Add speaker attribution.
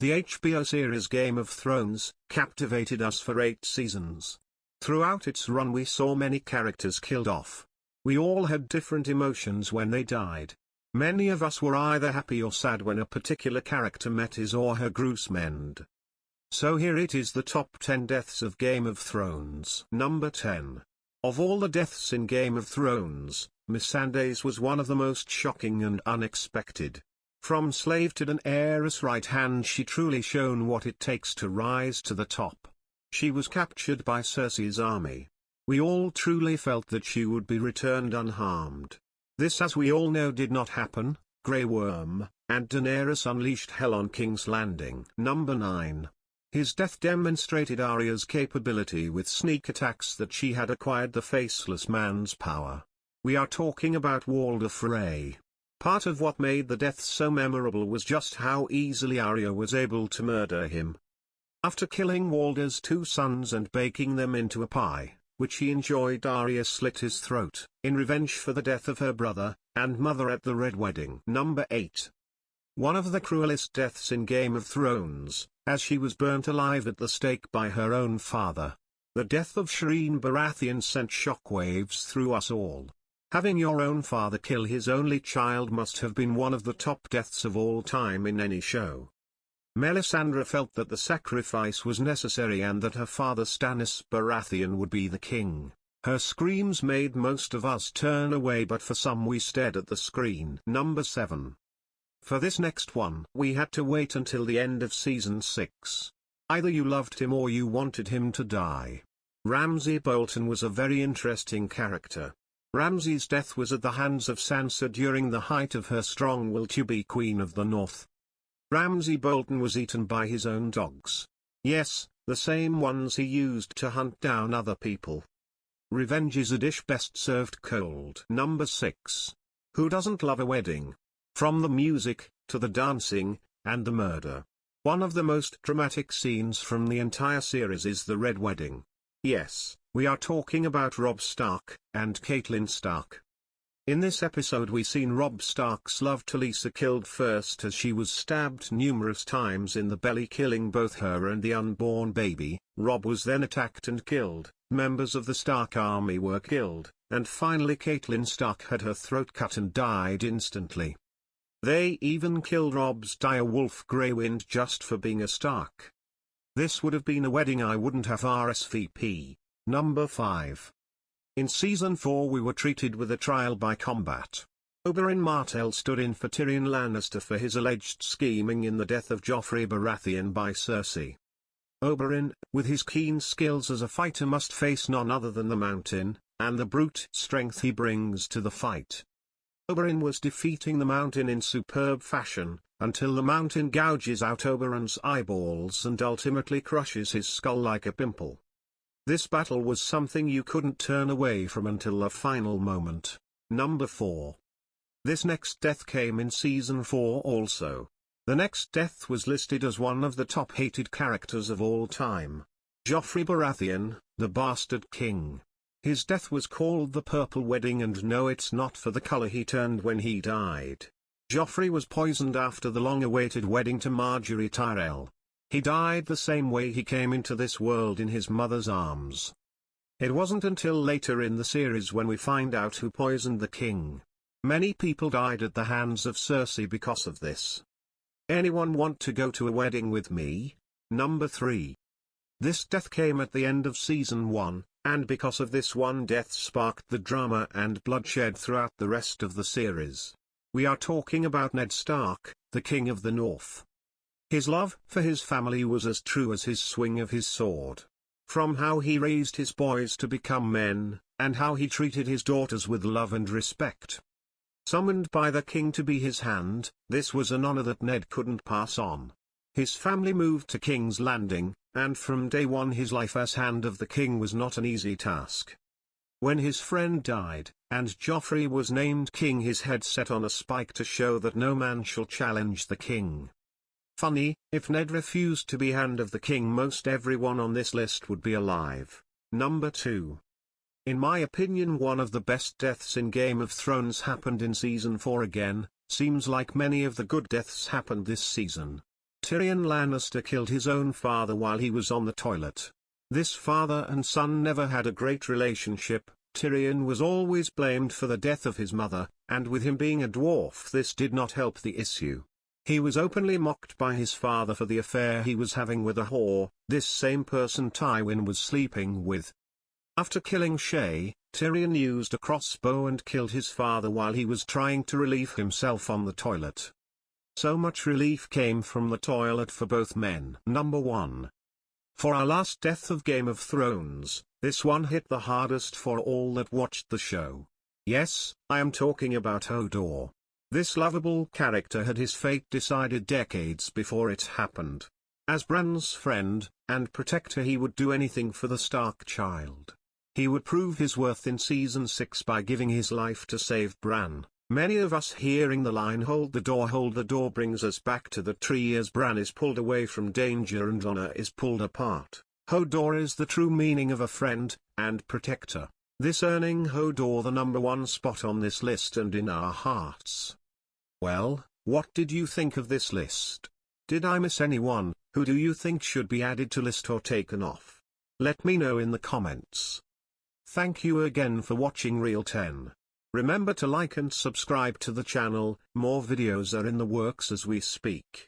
Speaker 1: The HBO series Game of Thrones captivated us for 8 seasons. Throughout its run we saw many characters killed off. We all had different emotions when they died. Many of us were either happy or sad when a particular character met his or her gruesome end. So here it is, the top 10 deaths of Game of Thrones. Number 10. Of all the deaths in Game of Thrones, Missandei's was one of the most shocking and unexpected. From slave to Daenerys' right hand, she truly shown what it takes to rise to the top. She was captured by Cersei's army. We all truly felt that she would be returned unharmed. This, as we all know, did not happen. Grey Worm, and Daenerys unleashed hell on King's Landing. Number 9. His death demonstrated Arya's capability with sneak attacks, that she had acquired the faceless man's power. We are talking about Walder Frey. Part of what made the death so memorable was just how easily Arya was able to murder him. After killing Walder's 2 sons and baking them into a pie, which he enjoyed, Arya slit his throat, in revenge for the death of her brother and mother at the Red Wedding. Number 8. One of the cruelest deaths in Game of Thrones, as she was burnt alive at the stake by her own father. The death of Shireen Baratheon sent shockwaves through us all. Having your own father kill his only child must have been one of the top deaths of all time in any show. Melisandre felt that the sacrifice was necessary and that her father Stannis Baratheon would be the king. Her screams made most of us turn away, but for some we stared at the screen. Number 7. For this next one we had to wait until the end of season 6. Either you loved him or you wanted him to die. Ramsay Bolton was a very interesting character. Ramsay's death was at the hands of Sansa during the height of her strong will to be Queen of the North. Ramsay Bolton was eaten by his own dogs. Yes, the same ones he used to hunt down other people. Revenge is a dish best served cold. Number 6. Who doesn't love a wedding? From the music, to the dancing, and the murder. One of the most dramatic scenes from the entire series is the Red Wedding. Yes, we are talking about Robb Stark and Catelyn Stark. In this episode we seen Robb Stark's love Talisa killed first, as she was stabbed numerous times in the belly, killing both her and the unborn baby. Robb was then attacked and killed, members of the Stark army were killed, and finally Catelyn Stark had her throat cut and died instantly. They even killed Robb's dire wolf Greywind just for being a Stark. This would have been a wedding I wouldn't have RSVP. Number 5. In Season 4 we were treated with a trial by combat. Oberyn Martell stood in for Tyrion Lannister for his alleged scheming in the death of Joffrey Baratheon by Cersei. Oberyn, with his keen skills as a fighter, must face none other than the Mountain, and the brute strength he brings to the fight. Oberyn was defeating the Mountain in superb fashion, until the Mountain gouges out Oberyn's eyeballs and ultimately crushes his skull like a pimple. This battle was something you couldn't turn away from until the final moment. Number 4. This next death came in Season 4 also. The next death was listed as one of the top hated characters of all time. Joffrey Baratheon, the bastard king. His death was called the Purple Wedding, and no, it's not for the color he turned when he died. Joffrey was poisoned after the long-awaited wedding to Margaery Tyrell. He died the same way he came into this world, in his mother's arms. It wasn't until later in the series when we find out who poisoned the king. Many people died at the hands of Cersei because of this. Anyone want to go to a wedding with me? Number 3. This death came at the end of Season 1, and because of this one death sparked the drama and bloodshed throughout the rest of the series. We are talking about Ned Stark, the King of the North. His love for his family was as true as his swing of his sword. From how he raised his boys to become men, and how he treated his daughters with love and respect. Summoned by the king to be his hand, this was an honor that Ned couldn't pass on. His family moved to King's Landing, and from day one his life as Hand of the King was not an easy task. When his friend died, and Joffrey was named king, his head set on a spike to show that no man shall challenge the king. Funny, if Ned refused to be Hand of the King, most everyone on this list would be alive. Number 2. In my opinion, one of the best deaths in Game of Thrones happened in Season 4 again. Seems like many of the good deaths happened this season. Tyrion Lannister killed his own father while he was on the toilet. This father and son never had a great relationship. Tyrion was always blamed for the death of his mother, and with him being a dwarf this did not help the issue. He was openly mocked by his father for the affair he was having with a whore, this same person Tywin was sleeping with. After killing Shay, Tyrion used a crossbow and killed his father while he was trying to relieve himself on the toilet. So much relief came from the toilet for both men. Number 1. For our last death of Game of Thrones, this one hit the hardest for all that watched the show. Yes, I am talking about Hodor. This lovable character had his fate decided decades before it happened. As Bran's friend and protector, he would do anything for the Stark child. He would prove his worth in Season 6 by giving his life to save Bran. Many of us hearing the line hold the door brings us back to the tree as Bran is pulled away from danger and honor is pulled apart. Hodor is the true meaning of a friend and protector, this earning Hodor the number 1 spot on this list and in our hearts. Well, what did you think of this list? Did I miss anyone? Who do you think should be added to list or taken off? Let me know in the comments. Thank you again for watching Real 10. Remember to like and subscribe to the channel, more videos are in the works as we speak.